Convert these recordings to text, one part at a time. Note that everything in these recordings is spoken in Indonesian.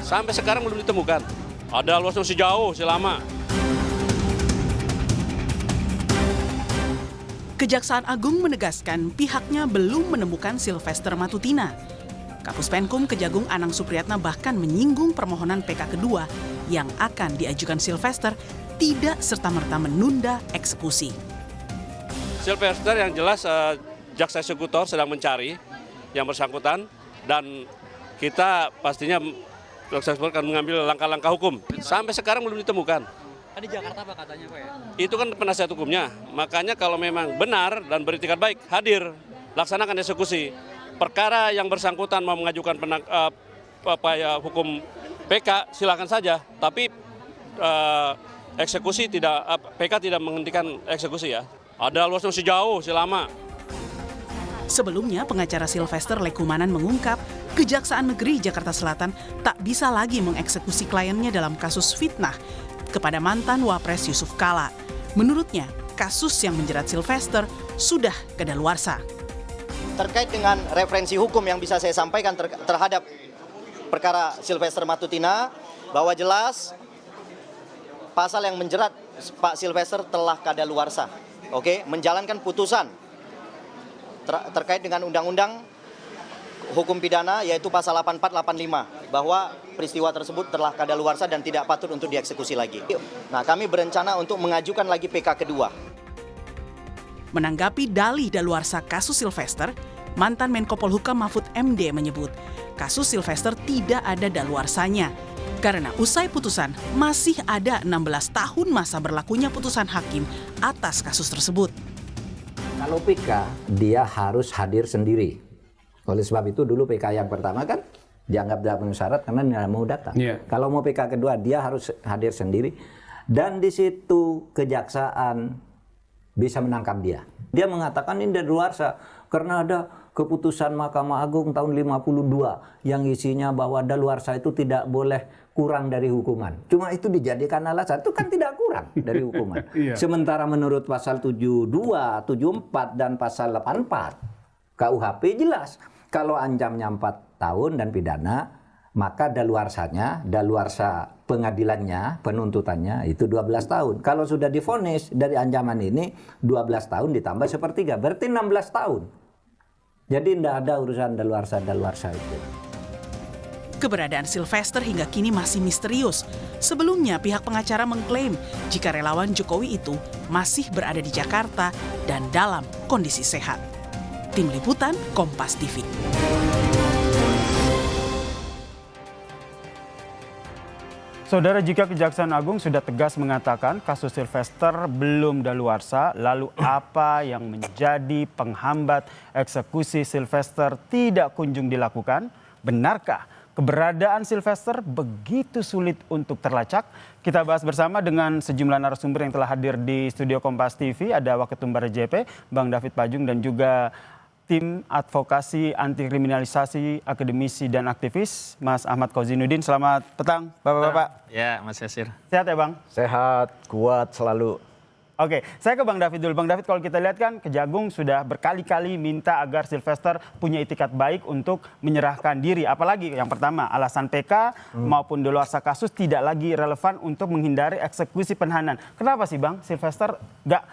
Sampai sekarang belum ditemukan. Ada luas masih jauh, masih lama. Kejaksaan Agung menegaskan pihaknya belum menemukan Sylvester Matutina. Kapus Penkum Kejagung Anang Supriyatna bahkan menyinggung permohonan PK kedua yang akan diajukan Sylvester tidak serta-merta menunda eksekusi. Sylvester yang jelas jaksa eksekutor sedang mencari yang bersangkutan dan kita pastinya jaksa eksekutor akan mengambil langkah-langkah hukum. Sampai sekarang belum ditemukan. Di Jakarta Pak katanya Pak ya? Itu kan penasihat hukumnya, makanya kalau memang benar dan beritikat baik, hadir, laksanakan eksekusi. Perkara yang bersangkutan mau mengajukan hukum PK, silakan saja, tapi eksekusi tidak, PK tidak menghentikan eksekusi ya. Ada luas masih jauh, masih lama. Sebelumnya, pengacara Sylvester Lekumanan mengungkap Kejaksaan Negeri Jakarta Selatan tak bisa lagi mengeksekusi kliennya dalam kasus fitnah kepada mantan Wapres Yusuf Kala. Menurutnya, kasus yang menjerat Sylvester sudah kadaluarsa. Terkait dengan referensi hukum yang bisa saya sampaikan terhadap perkara Sylvester Matutina, bahwa jelas pasal yang menjerat Pak Sylvester telah kadaluarsa. Oke, menjalankan putusan terkait dengan undang-undang hukum pidana yaitu pasal 8485 bahwa peristiwa tersebut telah kadaluarsa dan tidak patut untuk dieksekusi lagi. Nah, kami berencana untuk mengajukan lagi PK kedua. Menanggapi dalih daluarsa kasus Sylvester, mantan Menko Polhukam Mahfud MD menyebut kasus Sylvester tidak ada daluarsanya karena usai putusan masih ada 16 tahun masa berlakunya putusan hakim atas kasus tersebut. Kalau PK, dia harus hadir sendiri. Oleh sebab itu dulu PK yang pertama kan dianggap tidak memenuhi syarat karena tidak mau datang. Kalau mau PK kedua dia harus hadir sendiri dan di situ kejaksaan bisa menangkap dia. Dia mengatakan ini daluarsa karena ada keputusan Mahkamah Agung tahun 52 yang isinya bahwa daluarsa itu tidak boleh kurang dari hukuman. Cuma itu dijadikan alasan, itu kan tidak kurang dari hukuman. Sementara menurut pasal 72, 74 dan pasal 84 KUHP jelas kalau ancamnya 4 tahun dan pidana, maka daluarsanya, daluarsa pengadilannya, penuntutannya itu 12 tahun. Kalau sudah divonis dari ancaman ini 12 tahun ditambah sepertiga, berarti 16 tahun. Jadi tidak ada urusan daluarsa itu. Keberadaan Sylvester hingga kini masih misterius. Sebelumnya pihak pengacara mengklaim jika relawan Jokowi itu masih berada di Jakarta dan dalam kondisi sehat. Tim Liputan Kompas TV. Saudara, jika Kejaksaan Agung sudah tegas mengatakan kasus Sylvester belum daluarsa, lalu apa yang menjadi penghambat eksekusi Sylvester tidak kunjung dilakukan? Benarkah keberadaan Sylvester begitu sulit untuk terlacak? Kita bahas bersama dengan sejumlah narasumber yang telah hadir di studio Kompas TV. Ada Waketumbar JP, Bang David Pajung, dan juga tim advokasi anti kriminalisasi, akademisi dan aktivis, Mas Ahmad Kozinuddin. Selamat petang, Bapak-bapak. Ya, Mas Yasir. Sehat ya, Bang? Sehat, kuat selalu. Oke, saya ke Bang David dulu. Bang David, kalau kita lihat kan Kejagung sudah berkali-kali minta agar Sylvester punya itikat baik untuk menyerahkan diri. Apalagi yang pertama, alasan PK maupun daluarsa kasus tidak lagi relevan untuk menghindari eksekusi penahanan. Kenapa sih Bang Sylvester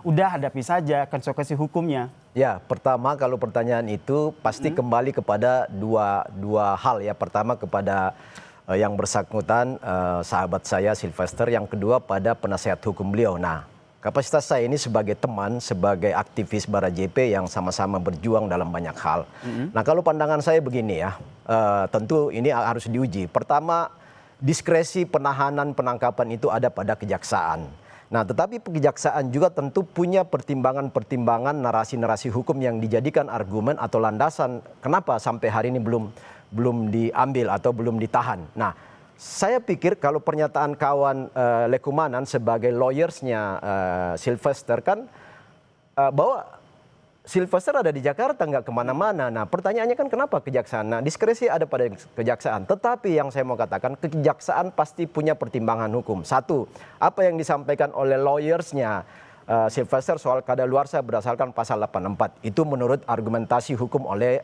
udah hadapi saja konsekuensi hukumnya? Ya, pertama kalau pertanyaan itu pasti kembali kepada dua hal ya. Pertama kepada yang bersangkutan sahabat saya Sylvester, yang kedua pada penasihat hukum beliau. Nah, kapasitas saya ini sebagai teman, sebagai aktivis Bara JP yang sama-sama berjuang dalam banyak hal. Nah, kalau pandangan saya begini ya, tentu ini harus diuji. Pertama, diskresi penahanan penangkapan itu ada pada kejaksaan. Nah, tetapi kejaksaan juga tentu punya pertimbangan-pertimbangan narasi-narasi hukum yang dijadikan argumen atau landasan kenapa sampai hari ini belum diambil atau belum ditahan. Nah, saya pikir kalau pernyataan kawan Lekumanan sebagai lawyersnya Sylvester kan bahwa Sylvester ada di Jakarta nggak kemana-mana. Nah, pertanyaannya kan kenapa kejaksaan? Nah, diskresi ada pada kejaksaan. Tetapi yang saya mau katakan, kejaksaan pasti punya pertimbangan hukum. Satu, apa yang disampaikan oleh lawyersnya Sylvester soal kadaluarsa berdasarkan pasal 84. Itu menurut argumentasi hukum oleh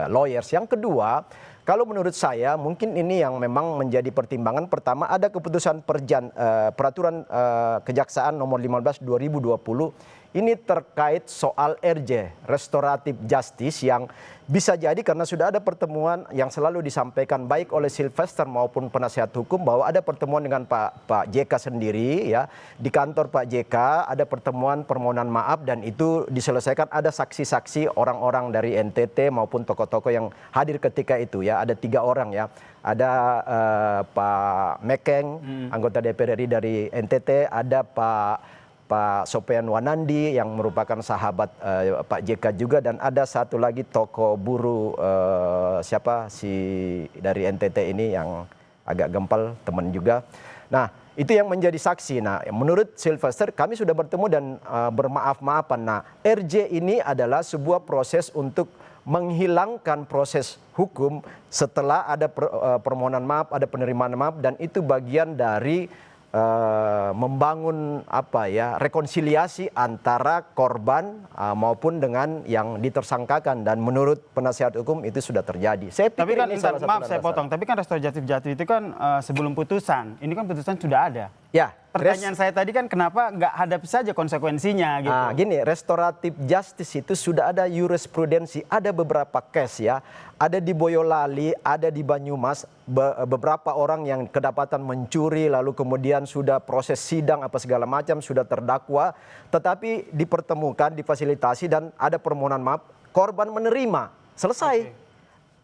lawyers. Yang kedua, Kalau menurut saya mungkin ini yang memang menjadi pertimbangan. Pertama, ada keputusan peraturan Kejaksaan nomor 15 2020 ini terkait soal RJ, restoratif justice, yang bisa jadi karena sudah ada pertemuan yang selalu disampaikan baik oleh Sylvester maupun penasihat hukum bahwa ada pertemuan dengan Pak JK sendiri ya, di kantor Pak JK ada pertemuan permohonan maaf dan itu diselesaikan, ada saksi-saksi orang-orang dari NTT maupun tokoh-tokoh yang hadir ketika itu ya, ada 3 orang ya. Ada Pak Mekeng, anggota DPR RI dari NTT, ada Pak Sofian Wanandi yang merupakan sahabat Pak JK juga, dan ada satu lagi tokoh buruh siapa si dari NTT ini yang agak gempal, teman juga. Nah, itu yang menjadi saksi. Nah, menurut Sylvester kami sudah bertemu dan bermaaf-maafan. Nah, RJ ini adalah sebuah proses untuk menghilangkan proses hukum setelah ada permohonan maaf, ada penerimaan maaf, dan itu bagian dari membangun rekonsiliasi antara korban maupun dengan yang ditersangkakan, dan menurut penasihat hukum itu sudah terjadi. Saya pikir tapi kan ini salah satu maaf saya potong, tapi kan restoratif justice itu kan sebelum putusan, ini kan putusan sudah ada. Ya, pertanyaan saya tadi kan kenapa nggak hadapi saja konsekuensinya gitu. Gini, restoratif justice itu sudah ada jurisprudensi, ada beberapa case ya, ada di Boyolali, ada di Banyumas, beberapa orang yang kedapatan mencuri lalu kemudian sudah proses sidang apa segala macam, sudah terdakwa, tetapi dipertemukan, difasilitasi dan ada permohonan maaf, korban menerima, selesai.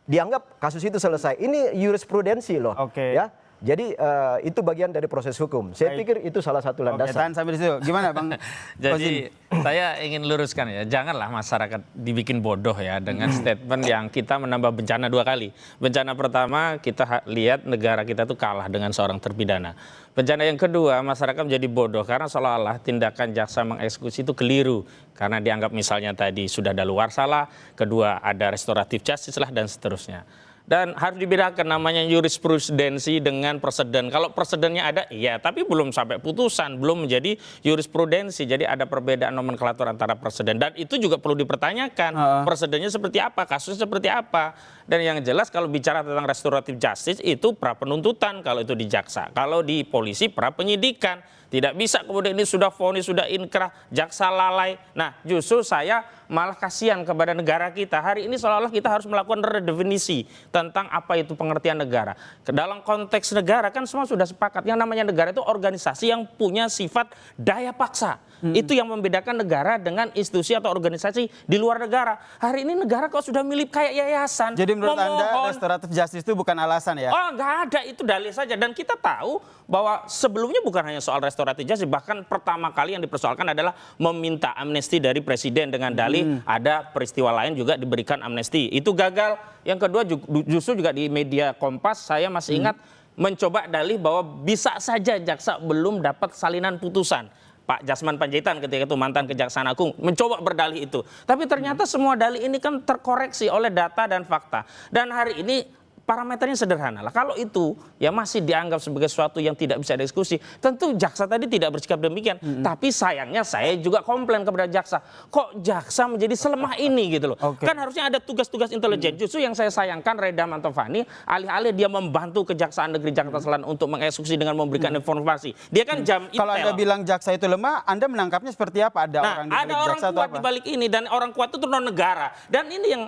Dianggap kasus itu selesai. Ini jurisprudensi loh. Ya. Jadi itu bagian dari proses hukum. Saya pikir itu salah satu landasan. Tahan sampai di situ. Gimana Bang? Jadi saya ingin luruskan ya, janganlah masyarakat dibikin bodoh ya dengan statement yang kita menambah bencana 2 kali. Bencana pertama kita lihat negara kita tuh kalah dengan seorang terpidana. Bencana yang kedua, masyarakat menjadi bodoh karena seolah-olah tindakan jaksa mengeksekusi itu keliru. Karena dianggap misalnya tadi sudah daluarsa lah, kedua ada restoratif justice lah dan seterusnya. Dan harus dibedakan namanya jurisprudensi dengan preseden. Kalau presidennya ada, iya, tapi belum sampai putusan, belum menjadi jurisprudensi. Jadi ada perbedaan nomenklatur antara preseden. Dan itu juga perlu dipertanyakan. Presidennya seperti apa, kasusnya seperti apa. Dan yang jelas kalau bicara tentang restoratif justice itu pra penuntutan kalau itu di jaksa. Kalau di polisi pra penyidikan. Tidak bisa kemudian ini sudah vonis, sudah inkrah, jaksa lalai. Nah, justru saya malah kasihan kepada negara kita. Hari ini seolah-olah kita harus melakukan redefinisi tentang apa itu pengertian negara. Dalam konteks negara kan semua sudah sepakat. Yang namanya negara itu organisasi yang punya sifat daya paksa. Itu yang membedakan negara dengan institusi atau organisasi di luar negara. Hari ini negara kok sudah milik kayak yayasan. Jadi menurut Anda restoratif justice itu bukan alasan ya? Oh, nggak ada, itu dalil saja. Dan kita tahu bahwa sebelumnya bukan hanya soal restoratif justice, bahkan pertama kali yang dipersoalkan adalah meminta amnesti dari presiden dengan dalih ada peristiwa lain juga diberikan amnesti. Itu gagal. Yang kedua justru juga di media Kompas saya masih ingat mencoba dalih bahwa bisa saja jaksa belum dapat salinan putusan. Pak Jasman Panjaitan ketika itu mantan Kejaksaan Agung mencoba berdalih itu. Tapi ternyata semua dalih ini kan terkoreksi oleh data dan fakta. Dan hari ini parameternya sederhana lah. Kalau itu ya masih dianggap sebagai sesuatu yang tidak bisa didiskusi, tentu jaksa tadi tidak bersikap demikian. Tapi sayangnya saya juga komplain kepada jaksa. Kok jaksa menjadi selemah ini gitu loh. Kan harusnya ada tugas-tugas intelijen. Justru yang saya sayangkan Reda Mantovani, alih-alih dia membantu Kejaksaan Negeri Jakarta Selatan untuk mengeksekusi dengan memberikan informasi. Dia kan jam intel. Kalau Anda bilang jaksa itu lemah, Anda menangkapnya seperti apa? Ada orang di balik jaksa atau apa? Di balik ini, dan orang kuat itu non negara. Dan ini yang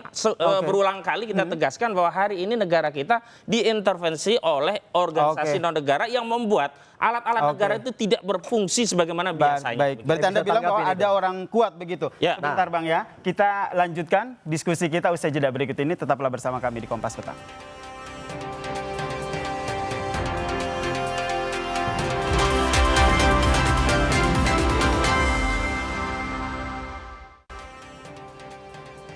berulang kali kita tegaskan bahwa hari ini negara kita diintervensi oleh organisasi non negara yang membuat alat-alat negara itu tidak berfungsi sebagaimana biasanya. Baik, berarti Anda bilang bahwa ada orang kuat begitu. Ya. Sebentar Bang ya, kita lanjutkan diskusi kita usai jeda berikut ini. Tetaplah bersama kami di Kompas Petang.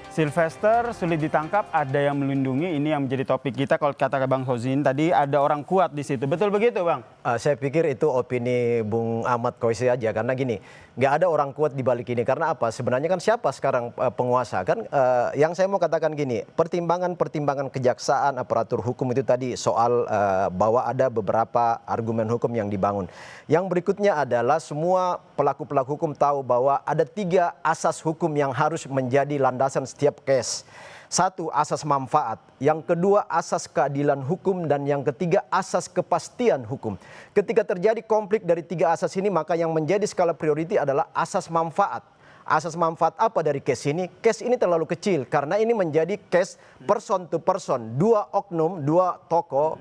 Sylvester sulit ditangkap, ada yang melindungi, ini yang menjadi topik kita. Kalau kata Bang Hozin tadi ada orang kuat di situ, betul begitu Bang? Saya pikir itu opini Bung Ahmad Koisi aja, karena gini, nggak ada orang kuat di balik ini. Karena apa? Sebenarnya kan siapa sekarang penguasa? Kan yang saya mau katakan gini, pertimbangan kejaksaan, aparatur hukum itu tadi soal bahwa ada beberapa argumen hukum yang dibangun. Yang berikutnya adalah semua pelaku-pelaku hukum tahu bahwa ada 3 asas hukum yang harus menjadi landasan setiap case. Satu, asas manfaat. Yang kedua, asas keadilan hukum. Dan yang ketiga, asas kepastian hukum. Ketika terjadi konflik dari 3 asas ini, maka yang menjadi skala priority adalah asas manfaat. Asas manfaat apa dari case ini? Case ini terlalu kecil karena ini menjadi case person to person. 2 oknum, 2 tokoh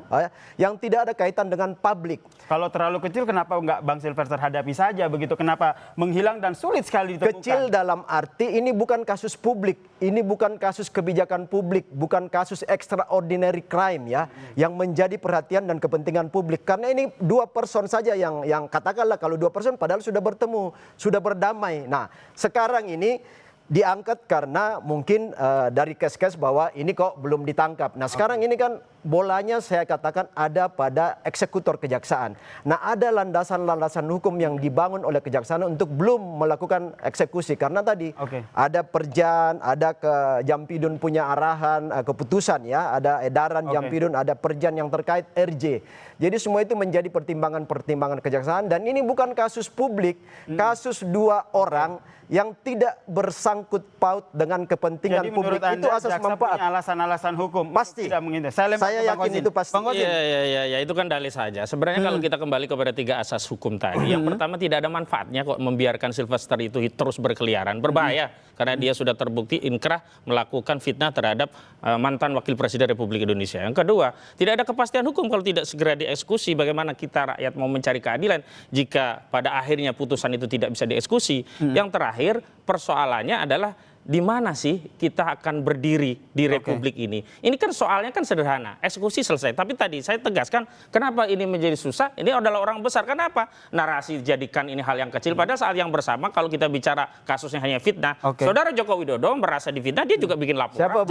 yang tidak ada kaitan dengan publik. Kalau terlalu kecil kenapa nggak Bang Silvester hadapi saja begitu? Kenapa menghilang dan sulit sekali ditemukan? Kecil dalam arti ini bukan kasus publik, ini bukan kasus kebijakan publik, bukan kasus extraordinary crime ya, yang menjadi perhatian dan kepentingan publik. Karena ini 2 person saja yang katakanlah kalau 2 person padahal sudah bertemu, sudah berdamai. Nah, sekarang ini diangkat karena mungkin dari case-case bahwa ini kok belum ditangkap. Nah sekarang ini kan bolanya saya katakan ada pada eksekutor kejaksaan. Nah ada landasan-landasan hukum yang dibangun oleh kejaksaan untuk belum melakukan eksekusi. Karena tadi ada perjan, ada ke Jampidun punya arahan, keputusan ya, ada edaran Jampidun, ada perjan yang terkait RJ. Jadi semua itu menjadi pertimbangan-pertimbangan kejaksaan dan ini bukan kasus publik, kasus 2 orang yang tidak bersangkut paut dengan kepentingan publik. Anda, itu asas manfaat. Alasan-alasan hukum. Pasti. Saya yakin itu pasti. Iya, itu kan dalih saja. Sebenarnya kalau kita kembali kepada 3 asas hukum tadi, yang pertama tidak ada manfaatnya kok membiarkan Silvester itu terus berkeliaran. Berbahaya karena dia sudah terbukti inkrah melakukan fitnah terhadap mantan Wakil Presiden Republik Indonesia. Yang kedua, tidak ada kepastian hukum kalau tidak segera dieksekusi. Bagaimana kita rakyat mau mencari keadilan jika pada akhirnya putusan itu tidak bisa dieksekusi? Yang terakhir, persoalannya adalah di mana sih kita akan berdiri di Republik ini? Ini kan soalnya kan sederhana, eksekusi selesai. Tapi tadi saya tegaskan, kenapa ini menjadi susah? Ini adalah orang besar. Kenapa? Narasi jadikan ini hal yang kecil. Padahal saat yang bersama, kalau kita bicara kasusnya hanya fitnah, Saudara Joko Widodo merasa difitnah, dia juga bikin laporan.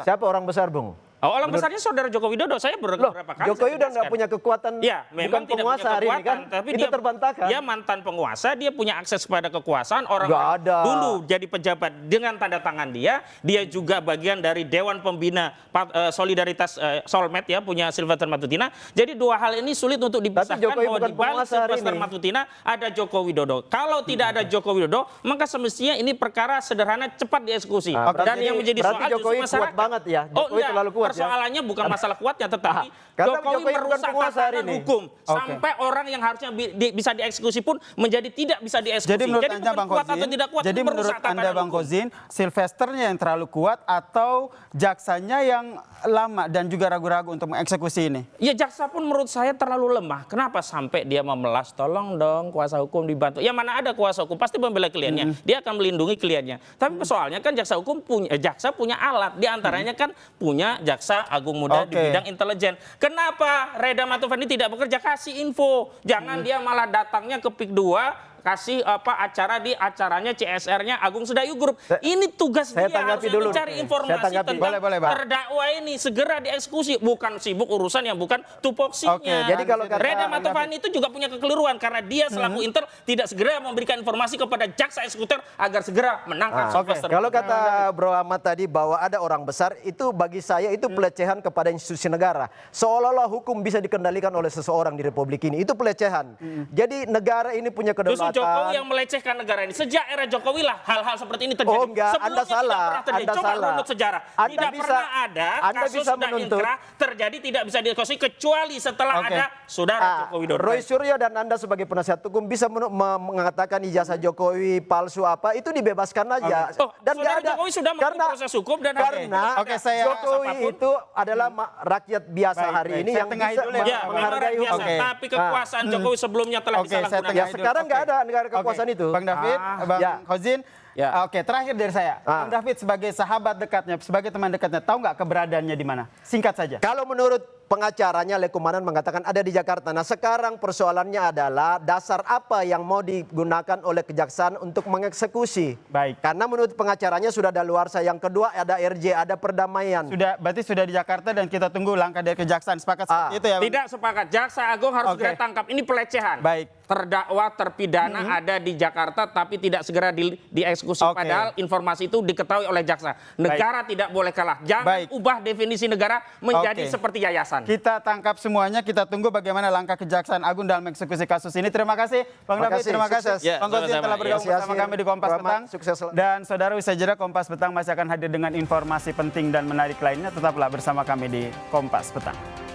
Siapa orang besar, Bung? Orang besarnya Saudara Joko Widodo. Saya beberapa kali Jokowi udah nggak punya kekuatan, ya, memang bukan penguasa hari ini kan, tapi itu terbantahkan. Dia mantan penguasa, dia punya akses kepada kekuasaan. Orang dulu jadi pejabat dengan tanda tangan dia juga bagian dari Dewan Pembina Solidaritas Solmed ya, punya Silvester Matutina. Jadi 2 hal ini sulit untuk dipisahkan bahwa di balik Silvester Matutina ada Joko Widodo. Kalau tidak ada Joko Widodo, maka semestinya ini perkara sederhana cepat dieksekusi. Dan yang menjadi soal Jokowi justru masyarakat. Kuat banget ya. Jokowi terlalu kuat. Persoalannya bukan masalah kuatnya, tetapi Jokowi merusak tatanan hukum sampai orang yang harusnya bisa dieksekusi pun menjadi tidak bisa dieksekusi. Jadi menurut Anda, bukan kuat atau tidak kuat, jadi menurut Anda, Bang Kozin, Silvesternya yang terlalu kuat atau jaksanya yang lama dan juga ragu-ragu untuk mengeksekusi ini? Ya jaksa pun menurut saya terlalu lemah. Kenapa sampai dia memelas? Tolong dong kuasa hukum dibantu. Ya mana ada kuasa hukum pasti membela kliennya. Dia akan melindungi kliennya. Tapi soalnya kan jaksa punya alat. Di antaranya kan punya Jaksa Agung Muda di bidang intelijen. Kenapa Reda Matufani tidak bekerja? Kasih info. Jangan dia malah datangnya ke PIK 2 kasih acara di acaranya CSR-nya Agung Sedayu Group. Ini tugas dia harusnya mencari informasi tentang terdakwa ini segera dieksekusi, bukan sibuk urusan yang bukan tupoksinya. Jadi kalau Reda Matufani itu juga punya kekeliruan karena dia selaku intel tidak segera memberikan informasi kepada jaksa eksekutor agar segera menangkap Silvester. Kalau kata Bro Ahmad tadi bahwa ada orang besar, itu bagi saya itu pelecehan kepada institusi negara. Seolah-olah hukum bisa dikendalikan oleh seseorang di Republik ini. Itu pelecehan. Jadi negara ini punya kedaulatan. Jokowi yang melecehkan negara ini. Sejak era Jokowi lah hal-hal seperti ini terjadi. Oh enggak, Sebelumnya Anda salah. Tidak pernah terjadi. Anda Coba salah. runut sejarah. Anda Tidak bisa, pernah ada Anda kasus bisa sudah menuntut. inkrah terjadi tidak bisa dieksekusi kecuali setelah ada Saudara Joko Widodo. Roy Suryo dan Anda sebagai penasihat hukum bisa mengatakan ijazah Jokowi palsu apa, itu dibebaskan aja. Dan nggak ada. Jokowi sudah melalui proses hukum dan karena Jokowi itu adalah rakyat biasa hari ini yang bisa menghargai hukum. Tapi kekuasaan Jokowi sebelumnya telah disalahgunakan. Sekarang nggak ada negara kekuasaan itu. Bang David, Bang Kozin, oke, terakhir dari saya. Bang David sebagai sahabat dekatnya, sebagai teman dekatnya, tahu nggak keberadaannya di mana? Singkat saja. Kalau menurut pengacaranya Lekumanan mengatakan ada di Jakarta. Nah sekarang persoalannya adalah dasar apa yang mau digunakan oleh kejaksaan untuk mengeksekusi. Baik. Karena menurut pengacaranya sudah ada daluarsa. Yang kedua ada RJ, ada perdamaian. Berarti sudah di Jakarta dan kita tunggu langkah dari kejaksaan. Sepakat seperti itu ya? Tidak sepakat. Jaksa Agung harus segera tangkap. Ini pelecehan. Baik. Terdakwa terpidana ada di Jakarta tapi tidak segera dieksekusi. dieksekusi. Oke. Padahal informasi itu diketahui oleh jaksa. Negara tidak boleh kalah. Jangan Baik. ubah definisi negara menjadi Oke. seperti yayasan. Kita tangkap semuanya, kita tunggu bagaimana langkah Kejaksaan Agung dalam eksekusi kasus ini. Terima kasih Bang David, terima kasih sukses. Bang Gozi yang telah bergabung Ya, bersama kami di Kompas Rahmat, Petang. sukses selalu. Dan saudara, usai jeda Kompas Petang masih akan hadir dengan informasi penting dan menarik lainnya. Tetaplah bersama kami di Kompas Petang.